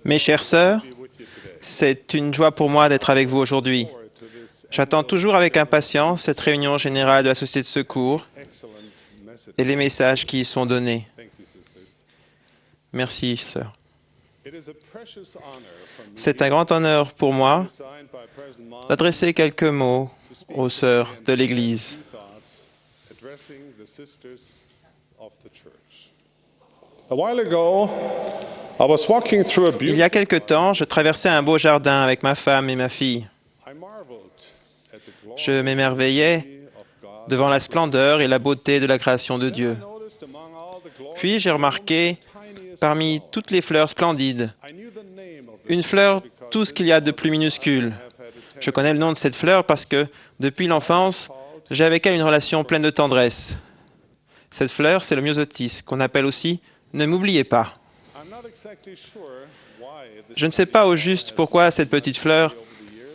Mes chères sœurs, c'est une joie pour moi d'être avec vous aujourd'hui. J'attends toujours avec impatience cette réunion générale de la Société de secours et les messages qui y sont donnés. Merci, sœurs. C'est un grand honneur pour moi d'adresser quelques mots aux sœurs de l'Église. Il y a quelque temps, je traversais un beau jardin avec ma femme et ma fille. Je m'émerveillais devant la splendeur et la beauté de la création de Dieu. Puis j'ai remarqué, parmi toutes les fleurs splendides, une fleur, tout ce qu'il y a de plus minuscule. Je connais le nom de cette fleur parce que, depuis l'enfance, j'ai avec elle une relation pleine de tendresse. Cette fleur, c'est le myosotis, qu'on appelle aussi « ne m'oubliez pas ». Je ne sais pas au juste pourquoi cette petite fleur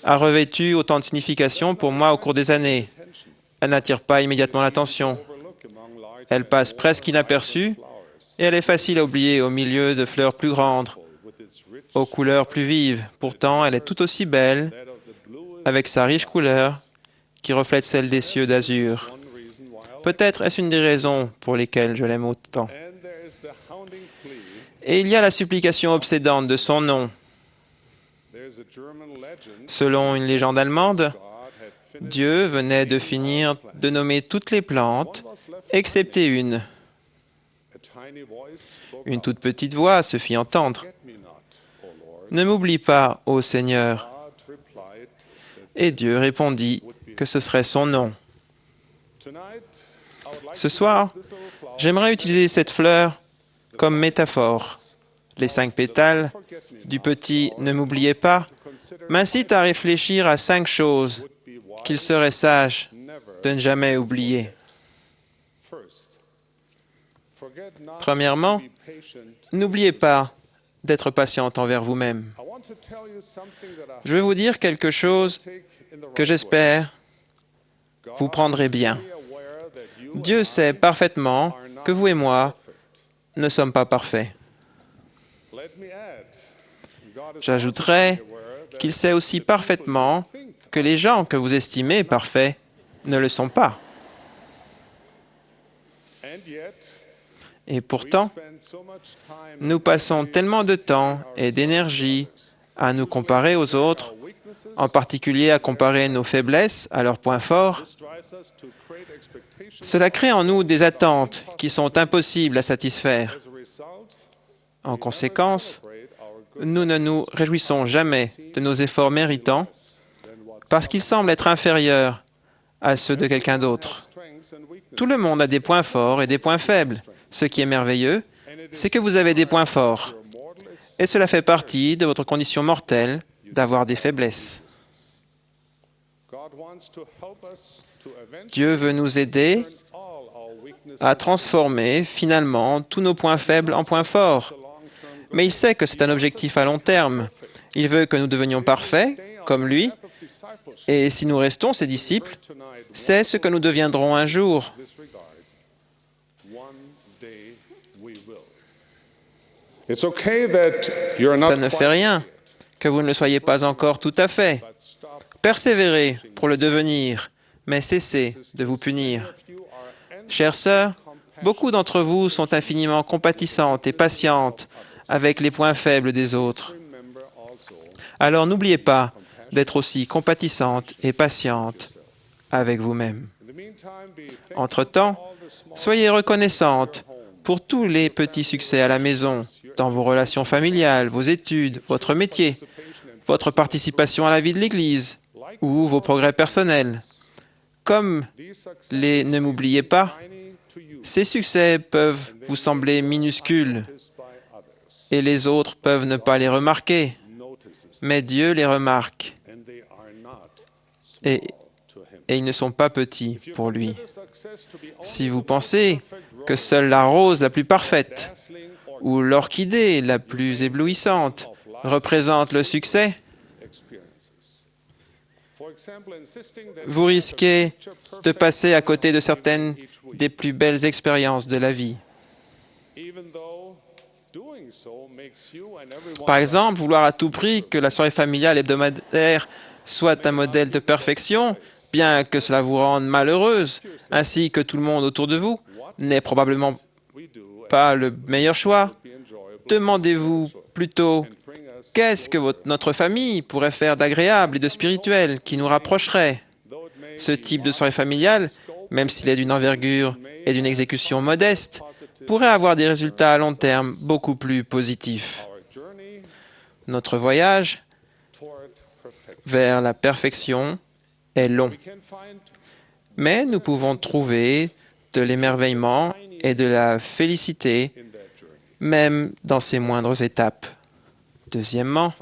a revêtu autant de signification pour moi au cours des années. Elle n'attire pas immédiatement l'attention. Elle passe presque inaperçue et elle est facile à oublier au milieu de fleurs plus grandes, aux couleurs plus vives. Pourtant, elle est tout aussi belle, avec sa riche couleur qui reflète celle des cieux d'azur. Peut-être est-ce une des raisons pour lesquelles je l'aime autant. Et il y a la supplication obsédante de son nom. Selon une légende allemande, Dieu venait de finir de nommer toutes les plantes, excepté une. Une toute petite voix se fit entendre. « Ne m'oublie pas, ô Seigneur. » Et Dieu répondit que ce serait son nom. Ce soir, j'aimerais utiliser cette fleur comme métaphore. Les 5 pétales du petit « Ne m'oubliez pas » m'incitent à réfléchir à 5 choses qu'il serait sage de ne jamais oublier. Premièrement, n'oubliez pas d'être patiente envers vous-même. Je vais vous dire quelque chose que j'espère vous prendrez bien. Dieu sait parfaitement que vous et moi ne sommes pas parfaits. J'ajouterai qu'il sait aussi parfaitement que les gens que vous estimez parfaits ne le sont pas. Et pourtant, nous passons tellement de temps et d'énergie à nous comparer aux autres, en particulier à comparer nos faiblesses à leurs points forts. Cela crée en nous des attentes qui sont impossibles à satisfaire. En conséquence, nous ne nous réjouissons jamais de nos efforts méritants parce qu'ils semblent être inférieurs à ceux de quelqu'un d'autre. Tout le monde a des points forts et des points faibles. Ce qui est merveilleux, c'est que vous avez des points forts. Et cela fait partie de votre condition mortelle d'avoir des faiblesses. Dieu veut nous aider à transformer finalement tous nos points faibles en points forts. Mais il sait que c'est un objectif à long terme. Il veut que nous devenions parfaits, comme lui, et si nous restons ses disciples, c'est ce que nous deviendrons un jour. Ça ne fait rien que vous ne le soyez pas encore tout à fait. Persévérez pour le devenir, mais cessez de vous punir. Chères sœurs, beaucoup d'entre vous sont infiniment compatissantes et patientes avec les points faibles des autres. Alors n'oubliez pas d'être aussi compatissante et patiente avec vous-même. Entre-temps, soyez reconnaissante pour tous les petits succès à la maison, dans vos relations familiales, vos études, votre métier, votre participation à la vie de l'Église ou vos progrès personnels. Comme les « ne m'oubliez pas », ces succès peuvent vous sembler minuscules et les autres peuvent ne pas les remarquer, mais Dieu les remarque et ils ne sont pas petits pour lui. Si vous pensez que seule la rose la plus parfaite ou l'orchidée la plus éblouissante représente le succès, vous risquez de passer à côté de certaines des plus belles expériences de la vie. Par exemple, vouloir à tout prix que la soirée familiale hebdomadaire soit un modèle de perfection, bien que cela vous rende malheureuse, ainsi que tout le monde autour de vous, n'est probablement pas le meilleur choix. Demandez-vous plutôt qu'est-ce que notre famille pourrait faire d'agréable et de spirituel qui nous rapprocherait. Ce type de soirée familiale, même s'il est d'une envergure et d'une exécution modeste, pourrait avoir des résultats à long terme beaucoup plus positifs. Notre voyage vers la perfection est long, mais nous pouvons trouver de l'émerveillement et de la félicité, même dans ces moindres étapes. Deuxièmement,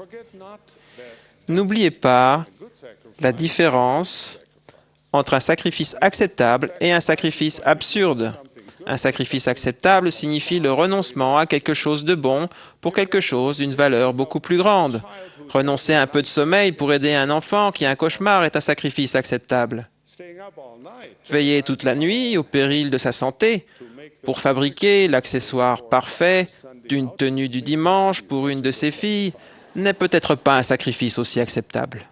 n'oubliez pas la différence entre un sacrifice acceptable et un sacrifice absurde. Un sacrifice acceptable signifie le renoncement à quelque chose de bon pour quelque chose d'une valeur beaucoup plus grande. Renoncer à un peu de sommeil pour aider un enfant qui a un cauchemar est un sacrifice acceptable. Veiller toute la nuit au péril de sa santé pour fabriquer l'accessoire parfait d'une tenue du dimanche pour une de ses filles n'est peut-être pas un sacrifice aussi acceptable.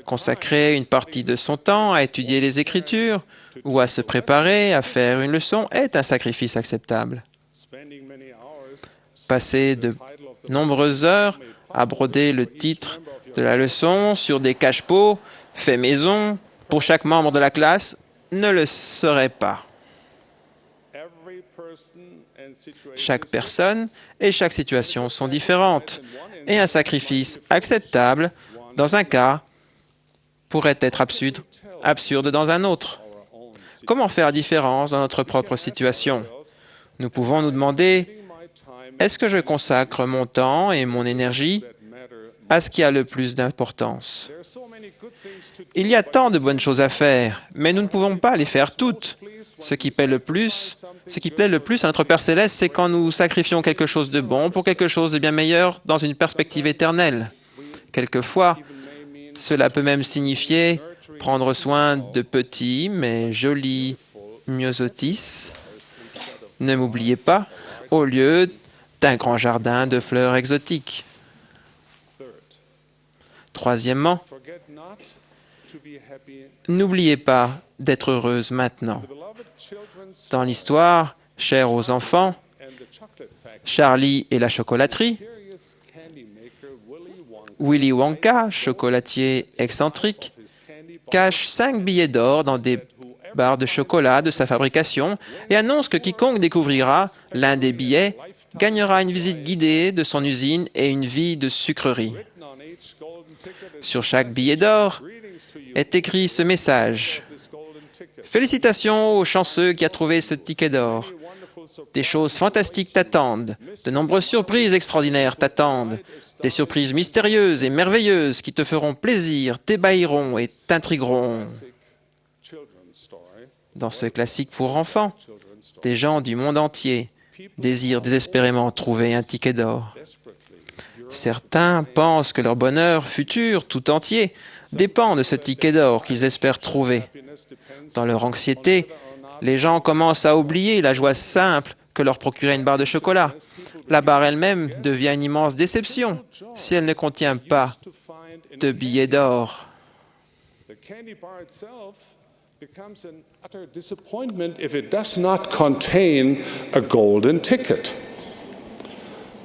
Consacrer une partie de son temps à étudier les Écritures ou à se préparer à faire une leçon est un sacrifice acceptable. Passer de nombreuses heures à broder le titre de la leçon sur des cache-pots faits maison pour chaque membre de la classe ne le serait pas. Chaque personne et chaque situation sont différentes et un sacrifice acceptable dans un cas pourrait être absurde dans un autre. Comment faire la différence dans notre propre situation? Nous pouvons nous demander, est-ce que je consacre mon temps et mon énergie à ce qui a le plus d'importance? Il y a tant de bonnes choses à faire, mais nous ne pouvons pas les faire toutes. Ce qui plaît le plus à notre Père Céleste, c'est quand nous sacrifions quelque chose de bon pour quelque chose de bien meilleur dans une perspective éternelle. Quelquefois, cela peut même signifier prendre soin de petits mais jolis myosotis. Ne m'oubliez pas, au lieu d'un grand jardin de fleurs exotiques. Troisièmement, n'oubliez pas d'être heureuse maintenant. Dans l'histoire, chère aux enfants, Charlie et la chocolaterie, Willy Wonka, chocolatier excentrique, cache 5 billets d'or dans des barres de chocolat de sa fabrication et annonce que quiconque découvrira l'un des billets gagnera une visite guidée de son usine et une vie de sucrerie. Sur chaque billet d'or est écrit ce message. Félicitations au chanceux qui a trouvé ce ticket d'or. Des choses fantastiques t'attendent, de nombreuses surprises extraordinaires t'attendent, des surprises mystérieuses et merveilleuses qui te feront plaisir, t'ébahiront et t'intrigueront. Dans ce classique pour enfants, des gens du monde entier désirent désespérément trouver un ticket d'or. Certains pensent que leur bonheur futur tout entier dépend de ce ticket d'or qu'ils espèrent trouver. Dans leur anxiété, les gens commencent à oublier la joie simple que leur procurait une barre de chocolat. La barre elle-même devient une immense déception si elle ne contient pas de billets d'or. Becomes an utter disappointment if it does not contain a golden ticket.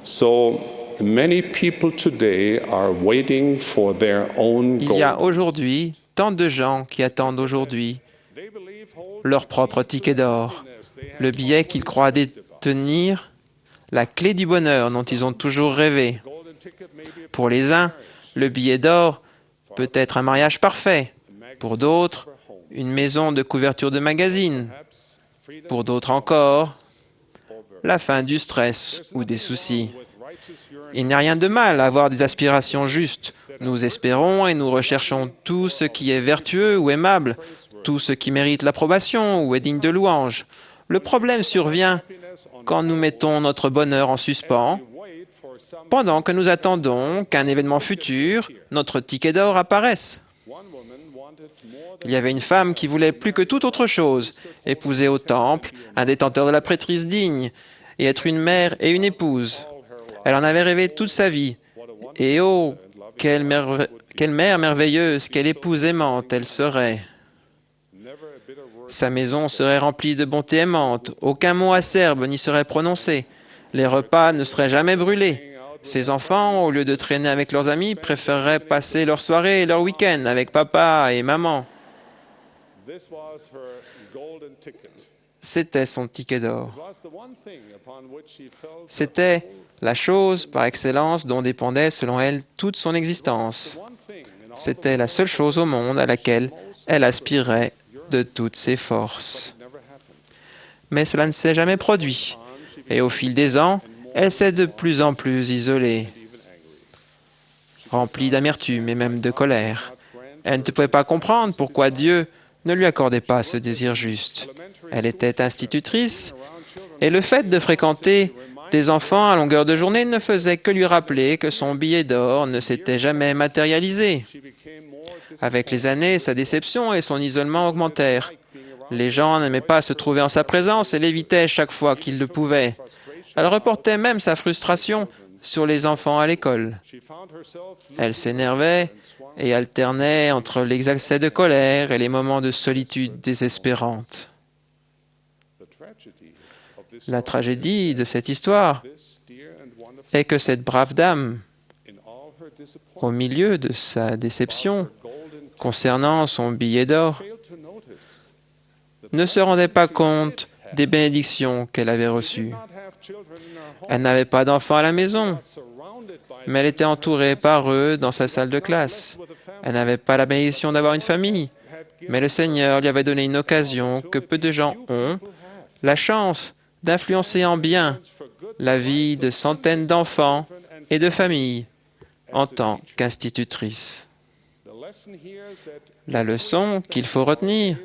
So many people today are waiting for their own Il y a gold. aujourd'hui tant de gens qui attendent aujourd'hui leur propre ticket d'or, le billet qu'ils croient détenir, la clé du bonheur dont ils ont toujours rêvé. Pour les uns, le billet d'or peut être un mariage parfait. Pour d'autres, une maison de couverture de magazine. Pour d'autres encore, la fin du stress ou des soucis. Il n'y a rien de mal à avoir des aspirations justes. Nous espérons et nous recherchons tout ce qui est vertueux ou aimable, tout ce qui mérite l'approbation ou est digne de louange. Le problème survient quand nous mettons notre bonheur en suspens, pendant que nous attendons qu'un événement futur, notre ticket d'or, apparaisse. Il y avait une femme qui voulait plus que toute autre chose épouser au temple un détenteur de la prêtrise digne et être une mère et une épouse. Elle en avait rêvé toute sa vie. Et oh, quelle mère merveilleuse, quelle épouse aimante elle serait. Sa maison serait remplie de bonté aimante, aucun mot acerbe n'y serait prononcé, les repas ne seraient jamais brûlés. Ses enfants, au lieu de traîner avec leurs amis, préféreraient passer leur soirée et leur week-end avec papa et maman. C'était son ticket d'or. C'était la chose par excellence dont dépendait, selon elle, toute son existence. C'était la seule chose au monde à laquelle elle aspirait de toutes ses forces. Mais cela ne s'est jamais produit, et au fil des ans, elle s'est de plus en plus isolée, remplie d'amertume et même de colère. Elle ne pouvait pas comprendre pourquoi Dieu ne lui accordait pas ce désir juste. Elle était institutrice, et le fait de fréquenter des enfants à longueur de journée ne faisait que lui rappeler que son billet d'or ne s'était jamais matérialisé. Avec les années, sa déception et son isolement augmentèrent. Les gens n'aimaient pas se trouver en sa présence et l'évitaient chaque fois qu'ils le pouvaient. Elle reportait même sa frustration sur les enfants à l'école. Elle s'énervait et alternait entre les accès de colère et les moments de solitude désespérante. La tragédie de cette histoire est que cette brave dame, au milieu de sa déception concernant son billet d'or, ne se rendait pas compte des bénédictions qu'elle avait reçues. Elle n'avait pas d'enfants à la maison, mais elle était entourée par eux dans sa salle de classe. Elle n'avait pas la bénédiction d'avoir une famille, mais le Seigneur lui avait donné une occasion que peu de gens ont, la chance d'influencer en bien la vie de centaines d'enfants et de familles en tant qu'institutrice. La leçon qu'il faut retenir,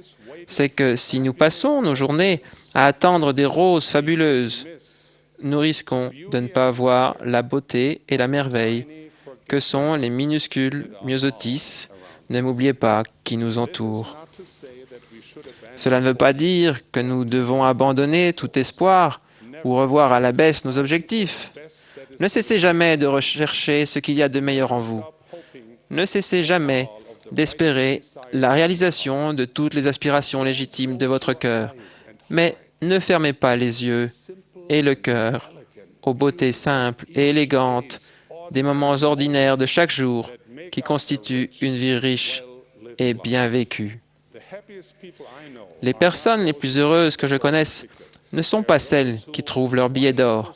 c'est que si nous passons nos journées à attendre des roses fabuleuses, nous risquons de ne pas voir la beauté et la merveille que sont les minuscules myosotis, ne m'oubliez pas, qui nous entourent. Cela ne veut pas dire que nous devons abandonner tout espoir ou revoir à la baisse nos objectifs. Ne cessez jamais de rechercher ce qu'il y a de meilleur en vous. Ne cessez jamais d'espérer la réalisation de toutes les aspirations légitimes de votre cœur. Mais ne fermez pas les yeux et le cœur aux beautés simples et élégantes des moments ordinaires de chaque jour qui constituent une vie riche et bien vécue. Les personnes les plus heureuses que je connaisse ne sont pas celles qui trouvent leur billet d'or.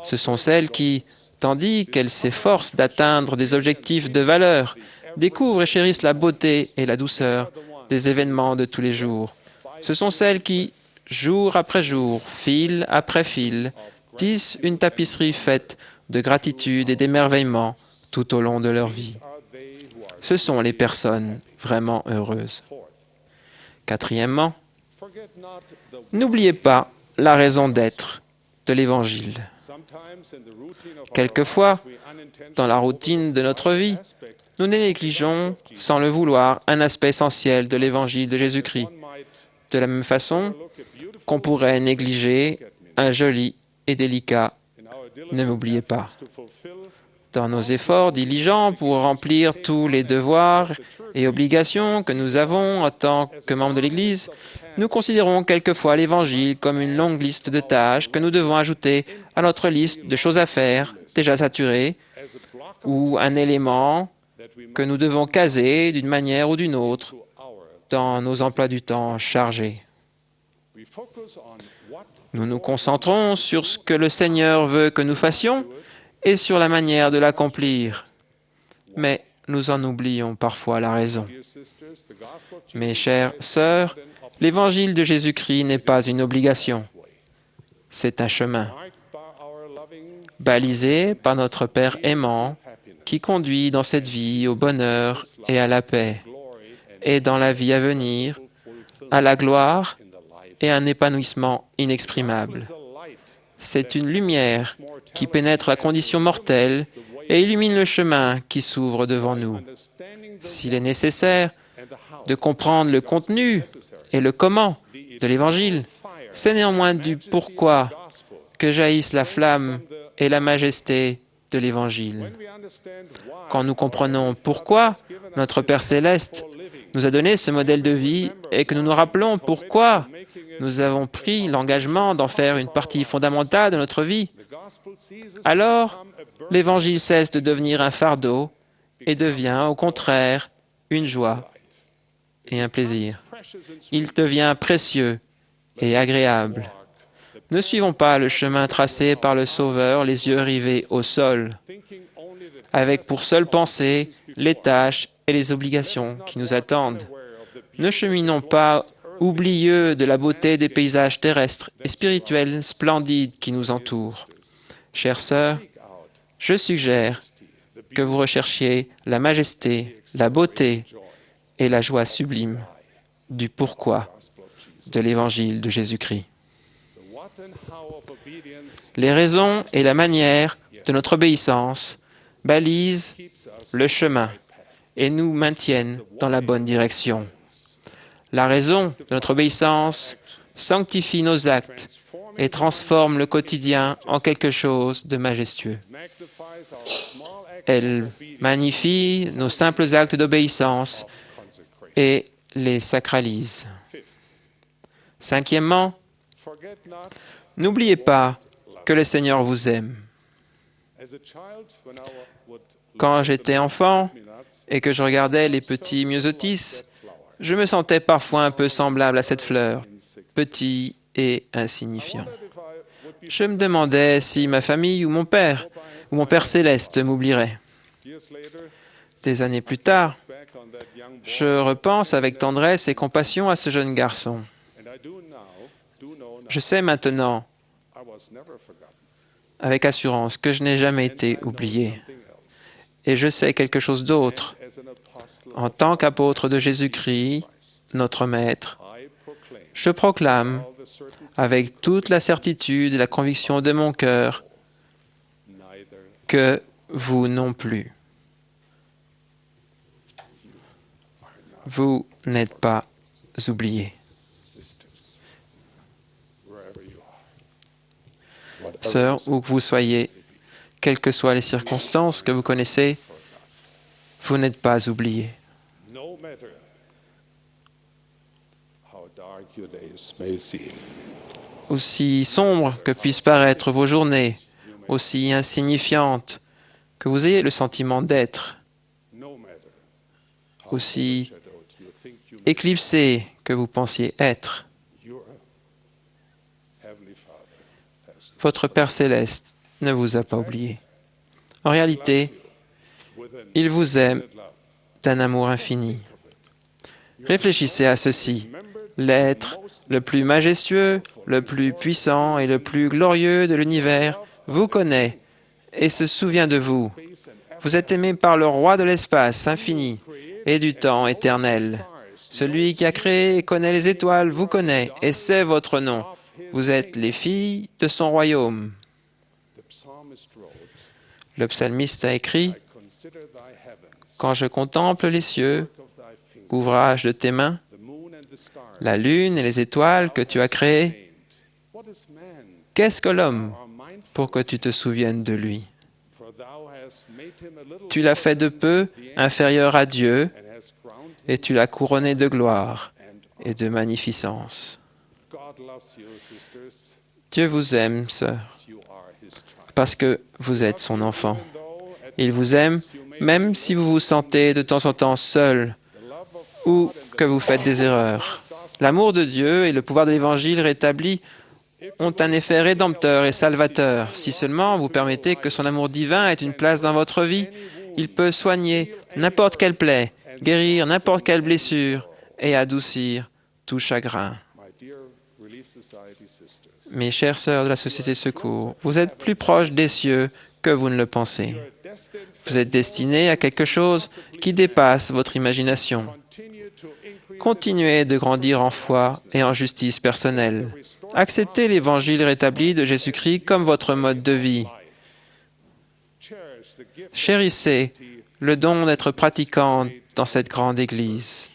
Ce sont celles qui, tandis qu'elles s'efforcent d'atteindre des objectifs de valeur, découvrent et chérissent la beauté et la douceur des événements de tous les jours. Ce sont celles qui, jour après jour, fil après fil, tissent une tapisserie faite de gratitude et d'émerveillement tout au long de leur vie. Ce sont les personnes vraiment heureuses. Quatrièmement, n'oubliez pas la raison d'être de l'Évangile. Quelquefois, dans la routine de notre vie, nous négligeons, sans le vouloir, un aspect essentiel de l'Évangile de Jésus-Christ, de la même façon qu'on pourrait négliger un joli et délicat « ne m'oubliez pas ». Dans nos efforts diligents pour remplir tous les devoirs et obligations que nous avons en tant que membres de l'Église, nous considérons quelquefois l'Évangile comme une longue liste de tâches que nous devons ajouter à notre liste de choses à faire, déjà saturée, ou un élément que nous devons caser d'une manière ou d'une autre dans nos emplois du temps chargés. Nous nous concentrons sur ce que le Seigneur veut que nous fassions et sur la manière de l'accomplir. Mais nous en oublions parfois la raison. Mes chères sœurs, l'Évangile de Jésus-Christ n'est pas une obligation. C'est un chemin, balisé par notre Père aimant, qui conduit dans cette vie au bonheur et à la paix, et dans la vie à venir, à la gloire et un épanouissement inexprimable. C'est une lumière qui pénètre la condition mortelle et illumine le chemin qui s'ouvre devant nous. S'il est nécessaire de comprendre le contenu et le comment de l'Évangile, c'est néanmoins du pourquoi que jaillisse la flamme et la majesté de l'Évangile. Quand nous comprenons pourquoi notre Père Céleste nous a donné ce modèle de vie et que nous nous rappelons pourquoi nous avons pris l'engagement d'en faire une partie fondamentale de notre vie, alors l'Évangile cesse de devenir un fardeau et devient au contraire une joie et un plaisir. Il devient précieux et agréable. Ne suivons pas le chemin tracé par le Sauveur, les yeux rivés au sol, avec pour seule pensée les tâches et les obligations qui nous attendent. Ne cheminons pas oublieux de la beauté des paysages terrestres et spirituels splendides qui nous entourent. Chères sœurs, je suggère que vous recherchiez la majesté, la beauté et la joie sublime du pourquoi de l'Évangile de Jésus-Christ. Les raisons et la manière de notre obéissance balisent le chemin et nous maintiennent dans la bonne direction. La raison de notre obéissance sanctifie nos actes et transforme le quotidien en quelque chose de majestueux. Elle magnifie nos simples actes d'obéissance et les sacralise. Cinquièmement, n'oubliez pas que le Seigneur vous aime. Quand j'étais enfant et que je regardais les petits myosotis, je me sentais parfois un peu semblable à cette fleur, petit et insignifiant. Je me demandais si ma famille ou mon Père céleste m'oublierait. Des années plus tard, je repense avec tendresse et compassion à ce jeune garçon. Je sais maintenant, avec assurance, que je n'ai jamais été oublié. Et je sais quelque chose d'autre. En tant qu'apôtre de Jésus-Christ, notre Maître, je proclame, avec toute la certitude et la conviction de mon cœur, que vous non plus. Vous n'êtes pas oubliés. Sœurs, où que vous soyez, quelles que soient les circonstances que vous connaissez, vous n'êtes pas oubliés. Aussi sombres que puissent paraître vos journées, aussi insignifiantes que vous ayez le sentiment d'être, aussi éclipsés que vous pensiez être, votre Père Céleste ne vous a pas oublié. En réalité, il vous aime d'un amour infini. Réfléchissez à ceci. L'être le plus majestueux, le plus puissant et le plus glorieux de l'univers vous connaît et se souvient de vous. Vous êtes aimé par le roi de l'espace infini et du temps éternel. Celui qui a créé et connaît les étoiles vous connaît et sait votre nom. Vous êtes les filles de son royaume. Le psalmiste a écrit « Quand je contemple les cieux, ouvrage de tes mains, la lune et les étoiles que tu as créées, qu'est-ce que l'homme pour que tu te souviennes de lui? Tu l'as fait de peu inférieur à Dieu et tu l'as couronné de gloire et de magnificence. » Dieu vous aime, sœurs, parce que vous êtes son enfant. Il vous aime même si vous vous sentez de temps en temps seul ou que vous faites des erreurs. L'amour de Dieu et le pouvoir de l'Évangile rétabli ont un effet rédempteur et salvateur. Si seulement vous permettez que son amour divin ait une place dans votre vie, il peut soigner n'importe quelle plaie, guérir n'importe quelle blessure et adoucir tout chagrin. Mes chères sœurs de la Société de Secours, vous êtes plus proches des cieux que vous ne le pensez. Vous êtes destinés à quelque chose qui dépasse votre imagination. Continuez de grandir en foi et en justice personnelle. Acceptez l'Évangile rétabli de Jésus-Christ comme votre mode de vie. Chérissez le don d'être pratiquant dans cette grande Église.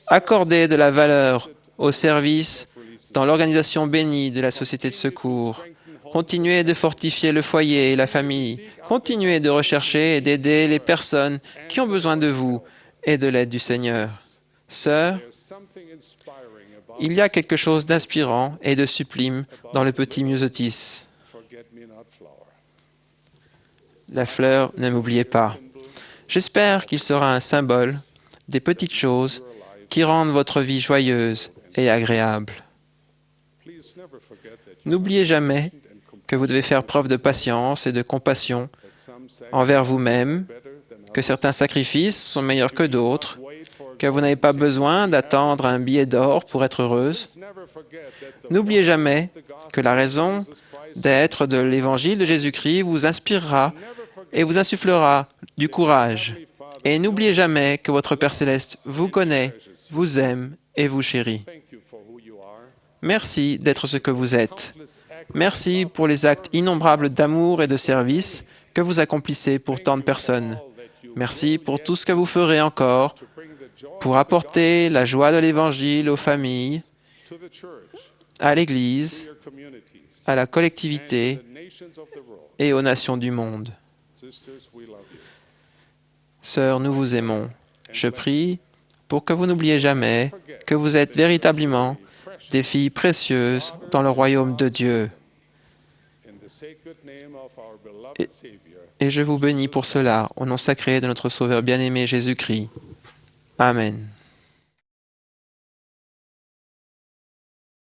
Accordez de la valeur au service dans l'organisation bénie de la société de secours. Continuez de fortifier le foyer et la famille. Continuez de rechercher et d'aider les personnes qui ont besoin de vous et de l'aide du Seigneur. Sœur, il y a quelque chose d'inspirant et de sublime dans le petit myosotis. La fleur, ne m'oubliez pas. J'espère qu'il sera un symbole des petites choses qui rendent votre vie joyeuse et agréable. N'oubliez jamais que vous devez faire preuve de patience et de compassion envers vous-même, que certains sacrifices sont meilleurs que d'autres, que vous n'avez pas besoin d'attendre un billet d'or pour être heureuse. N'oubliez jamais que la raison d'être de l'Évangile de Jésus-Christ vous inspirera et vous insufflera du courage. Et n'oubliez jamais que votre Père Céleste vous connaît, vous aime et vous chérit. Merci d'être ce que vous êtes. Merci pour les actes innombrables d'amour et de service que vous accomplissez pour tant de personnes. Merci pour tout ce que vous ferez encore pour apporter la joie de l'Évangile aux familles, à l'Église, à la collectivité et aux nations du monde. Sœurs, nous vous aimons. Je prie pour que vous n'oubliez jamais que vous êtes véritablement des filles précieuses dans le royaume de Dieu. Et je vous bénis pour cela, au nom sacré de notre Sauveur bien-aimé Jésus-Christ. Amen.